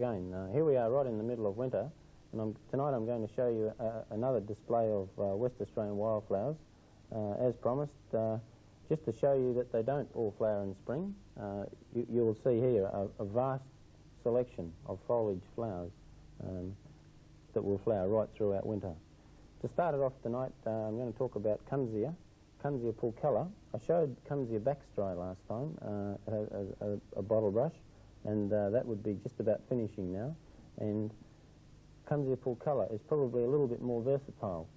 again. Here we are right in the middle of winter, and tonight I'm going to show you another display of West Australian wildflowers, as promised, just to show you that they don't all flower in spring. You will see here a vast selection of foliage flowers that will flower right throughout winter. To start it off tonight, I'm going to talk about Kunzea pulchella. I showed Kunzea baxtri last time, a bottle brush, and that would be just about finishing now. And Kunzea pulchella is probably a little bit more versatile.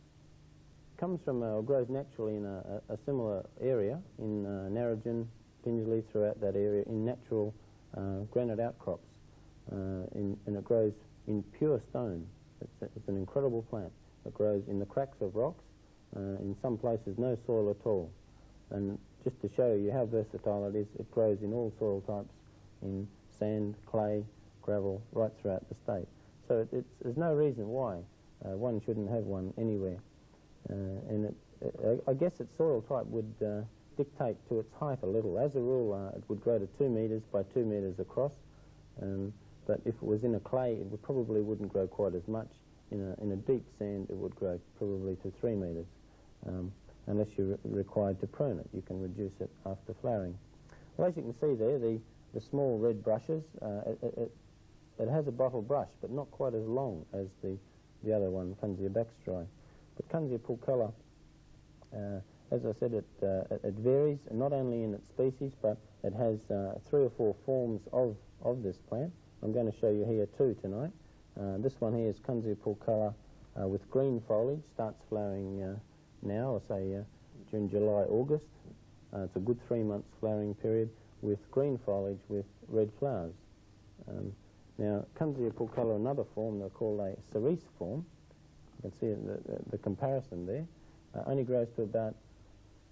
Comes from, or grows naturally in a similar area in Narrabeen, Pingelly, throughout that area, in natural granite outcrops, and it grows in pure stone. It's an incredible plant. It grows in the cracks of rocks, in some places no soil at all. And just to show you how versatile it is, it grows in all soil types, in sand, clay, gravel, right throughout the state. So there's no reason why one shouldn't have one anywhere. And I guess its soil type would dictate to its height a little. As a rule, it would grow to 2 metres by 2 metres across, but if it was in a clay, it probably wouldn't grow quite as much. In a deep sand, it would grow probably to 3 metres, unless you're required to prune it. You can reduce it after flowering. Well, as you can see there, the small red brushes, it has a bottle brush, but not quite as long as the other one, Kunzea baxtri. But Kunzea pulchella, as I said, it varies not only in its species, but it has 3 or 4 forms of this plant. I'm going to show you here 2 tonight. This one here is Kunzea pulchella with green foliage, starts flowering now, I'll say June, July, August. It's a good 3 months flowering period with green foliage with red flowers. Now, Kunzea pulchella, another form, they're called a cerise form. You can see the comparison there. Only grows to about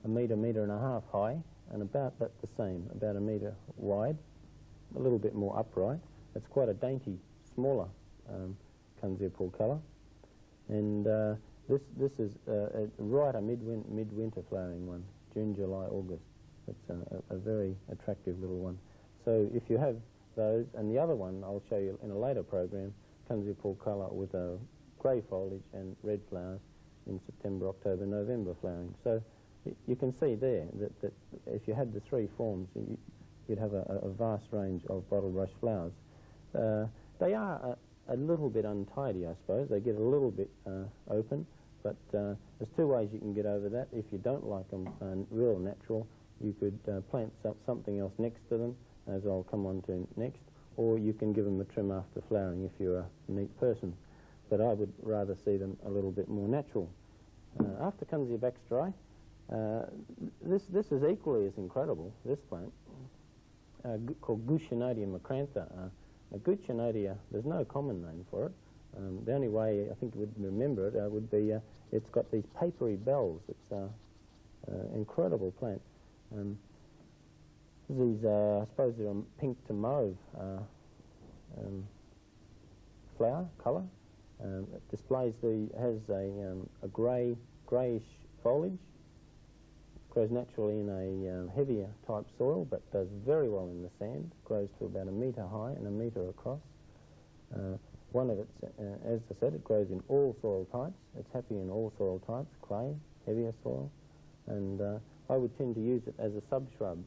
a metre, metre and a half high, and about that the same, about a metre wide, a little bit more upright. It's quite a dainty, smaller Kunzea pulchella, and this is right a midwinter flowering one, June, July, August. It's a very attractive little one. So if you have those, and the other one I'll show you in a later program, Kunzea pulchella with a grey foliage and red flowers in September, October, November flowering. So you can see there that if you had the 3 forms, you'd have a vast range of bottle brush flowers. They are a little bit untidy, I suppose. They get a little bit open, but there's 2 ways you can get over that. If you don't like them real natural, you could plant something else next to them, as I'll come on to next, or you can give them a trim after flowering if you're a neat person. But I would rather see them a little bit more natural. After Kunzea baxtri, this is equally as incredible, this plant, called Guuchinotia macrantha. Guuchinotia, there's no common name for it. The only way I think you would remember it would be it's got these papery bells. It's an incredible plant. These, I suppose they're a pink to mauve flower colour. It displays has a greyish foliage. Grows naturally in a heavier type soil, but does very well in the sand. Grows to about a metre high and a metre across. One of its, as I said, it grows in all soil types. It's happy in all soil types, clay, heavier soil, and I would tend to use it as a sub-shrub.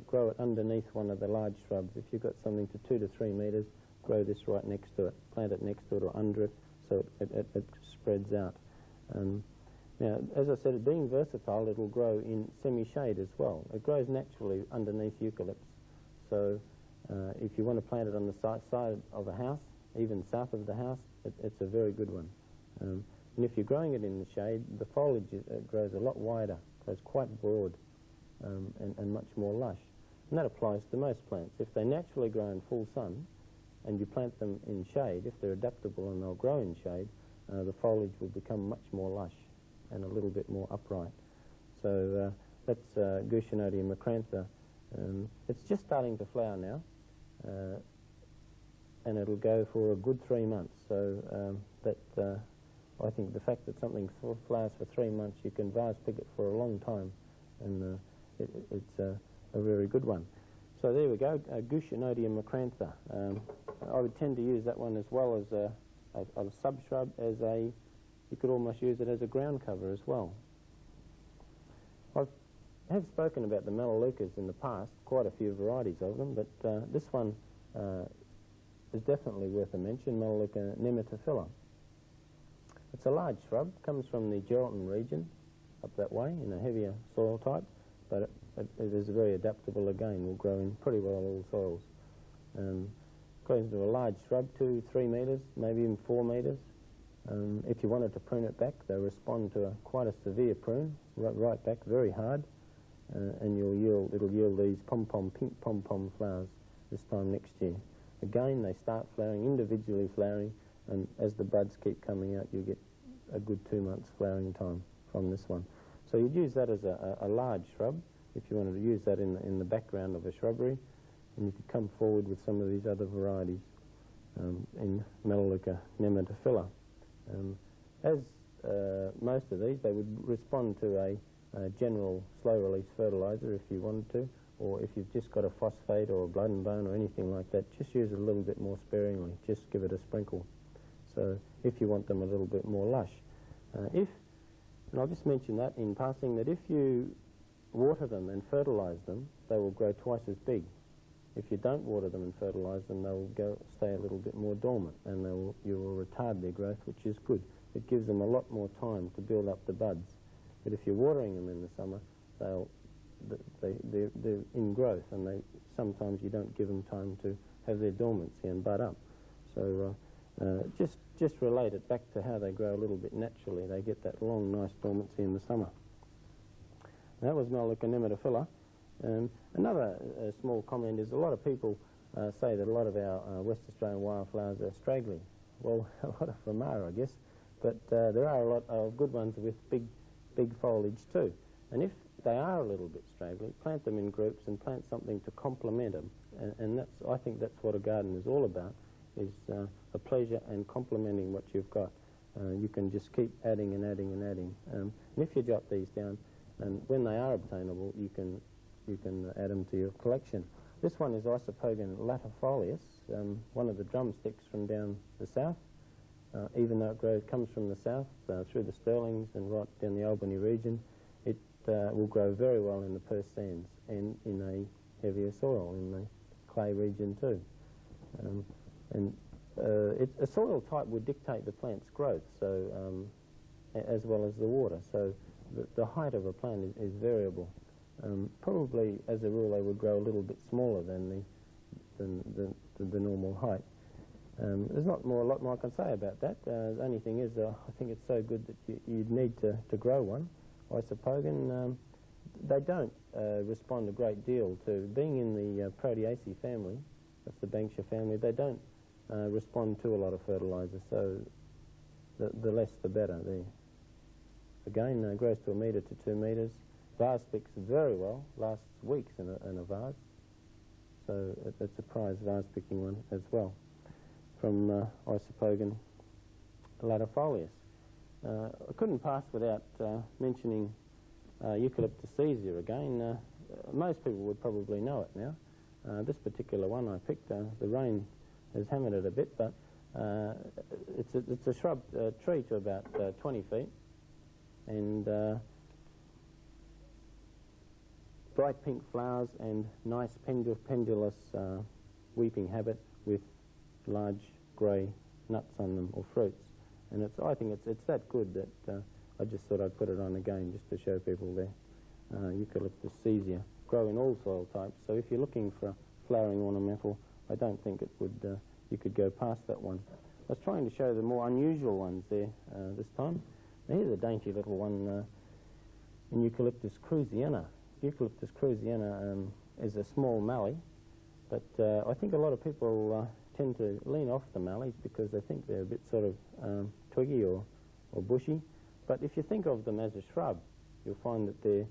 Grow it underneath one of the large shrubs. If you've got something to 2 to 3 metres, grow this right next to it. Plant it next to it or under it, so it spreads out. Now, as I said, being versatile, it'll grow in semi-shade as well. It grows naturally underneath eucalyptus. So if you want to plant it on the side of a house, even south of the house, it's a very good one. And if you're growing it in the shade, the foliage grows a lot wider, grows quite broad and much more lush. And that applies to most plants. If they naturally grow in full sun and you plant them in shade, if they're adaptable and they'll grow in shade, the foliage will become much more lush and a little bit more upright. So that's Guuchinotia macrantha. It's just starting to flower now, and it'll go for a good 3 months. So I think the fact that something flowers for 3 months, you can vase pick it for a long time, and it's a very good one. So there we go, Guuchinotia macrantha. I would tend to use that one as well as a sub-shrub, you could almost use it as a ground cover as well. I have spoken about the Melaleucas in the past, quite a few varieties of them, but this one is definitely worth a mention, Melaleuca nematophylla. It's a large shrub, comes from the Geraldton region, up that way, in a heavier soil type, but it is very adaptable again, will grow in pretty well all soils. Grows into a large shrub, 2-3 metres, maybe even 4 metres. If you wanted to prune it back, they respond to quite a severe prune, right back, very hard, and it'll yield these pink pom-pom flowers this time next year. Again, they start flowering, individually flowering, and as the buds keep coming out, you get a good 2 months flowering time from this one. So you'd use that as a large shrub, if you wanted to use that in the background of a shrubbery, and you could come forward with some of these other varieties in Melaleuca nematophylla. As most of these, they would respond to a general slow-release fertiliser if you wanted to, or if you've just got a phosphate or a blood and bone or anything like that, just use it a little bit more sparingly, just give it a sprinkle. So if you want them a little bit more lush. And I'll just mention that in passing, that if you water them and fertilise them, they will grow twice as big. If you don't water them and fertilise them, they will stay a little bit more dormant, and you will retard their growth, which is good. It gives them a lot more time to build up the buds. But if you're watering them in the summer, they're in growth, and sometimes you don't give them time to have their dormancy and bud up. So just relate it back to how they grow a little bit naturally. They get that long, nice dormancy in the summer. That was Melaleuca nematophylla. Another small comment is a lot of people say that a lot of our West Australian wildflowers are straggly. Well, a lot of them are, I guess, but there are a lot of good ones with big foliage too. And if they are a little bit straggly, plant them in groups and plant something to complement them. And I think that's what a garden is all about, is the pleasure and complementing what you've got. You can just keep adding and adding and adding. And if you jot these down, and when they are obtainable, you can add them to your collection. This one is Isopogon latifolius, one of the drumsticks from down the south. Even though it comes from the south, through the Stirlings and right down the Albany region, it will grow very well in the Perth sands and in a heavier soil, in the clay region too. A soil type would dictate the plant's growth, so as well as the water. So the height of a plant is variable. Probably, as a rule, they would grow a little bit smaller than the normal height. There's not a lot more I can say about that. The only thing is, I think it's so good that you'd need to grow one. Isopogon, they don't respond a great deal to being in the Proteaceae family. That's the Banksia family. They don't respond to a lot of fertiliser, so the less the better. Again, grows to 1 metre to 2 metres. Vase picks very well, lasts weeks in a vase. So it's a prize vase picking one as well, from Isopogon latifolius. I couldn't pass without mentioning Eucalyptus caesia again. Most people would probably know it now. This particular one I picked, the rain has hammered it a bit, but it's a shrub tree to about 20 feet, and bright pink flowers and nice pendulous weeping habit with large grey nuts on them, or fruits. And I think it's that good that I just thought I'd put it on again just to show people there. Eucalyptus caesia, grow in all soil types, so if you're looking for a flowering ornamental, I don't think it would, you could go past that one. I was trying to show the more unusual ones there this time. Now, here's a dainty little one in Eucalyptus kruseana. Eucalyptus kruseana is a small mallee, but I think a lot of people tend to lean off the mallees because they think they're a bit sort of twiggy or bushy. But if you think of them as a shrub, you'll find that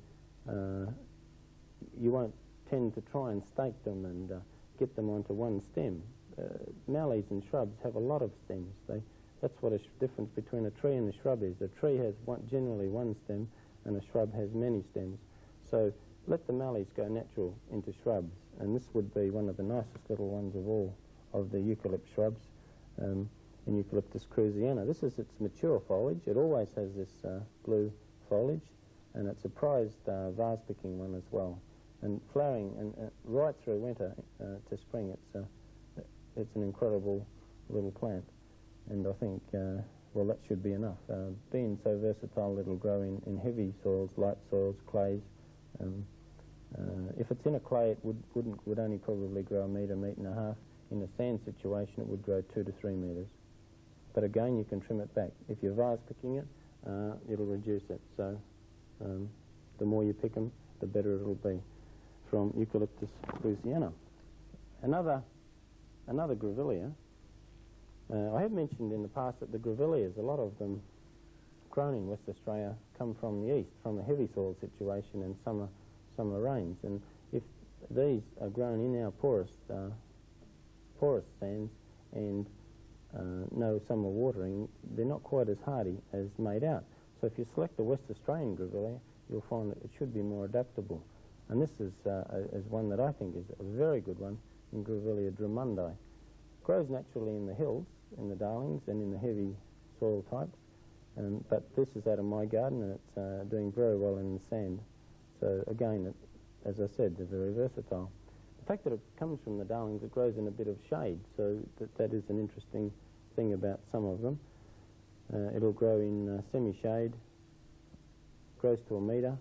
you won't tend to try and stake them and get them onto one stem. Mallees and shrubs have a lot of stems. That's what a difference between a tree and a shrub is. A tree has generally one stem, and a shrub has many stems. So let the mallees go natural into shrubs. and this would be one of the nicest little ones of all of the eucalypt shrubs, in Eucalyptus kruseana. This is its mature foliage. It always has this blue foliage, and it's a prized vase-picking one as well. And flowering and right through winter to spring, it's an incredible little plant. And I think, well, that should be enough. Being so versatile, it'll grow in heavy soils, light soils, clays. If it's in a clay, it would only probably grow 1 metre, 1.5 metres. In a sand situation, it would grow 2 to 3 metres. But again, you can trim it back. If you're vase picking it, it'll reduce it. So the more you pick them, the better it'll be. From Eucalyptus kruseana. Another grevillea. I have mentioned in the past that the grevilleas, a lot of them grown in West Australia, come from the east, from a heavy soil situation and summer rains. And if these are grown in our porous sands and no summer watering, they're not quite as hardy as made out. So if you select the West Australian grevillea, you'll find that it should be more adaptable. And this is one that I think is a very good one, in Grevillea drummondii. Grows naturally in the hills, in the Darlings, and in the heavy soil types. But this is out of my garden, and it's doing very well in the sand. So again, as I said, they're very versatile. The fact that it comes from the Darlings, it grows in a bit of shade, so that is an interesting thing about some of them. It'll grow in semi-shade, grows to 1 metre,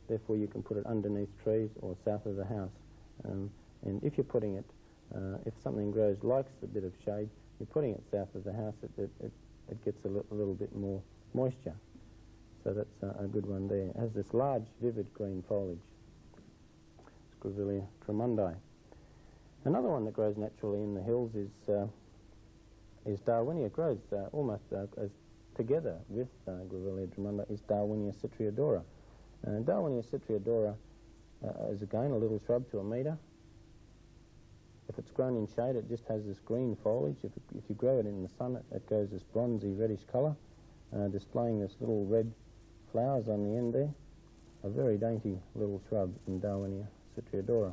therefore you can put it underneath trees or south of the house. And if you're putting it, if something grows, likes a bit of shade, you're putting it south of the house, it gets a little bit more moisture. So that's a good one there. It has this large, vivid green foliage. It's Grevillea drummondii. Another one that grows naturally in the hills is Darwinia. It grows almost as together with Grevillea drummondii is Darwinia citriodora. Darwinia citriodora is again a little shrub to 1 metre. If it's grown in shade, it just has this green foliage. If you grow it in the sun, it goes this bronzy reddish colour, displaying this little red flowers on the end there. A very dainty little shrub in Darwinia citriodora.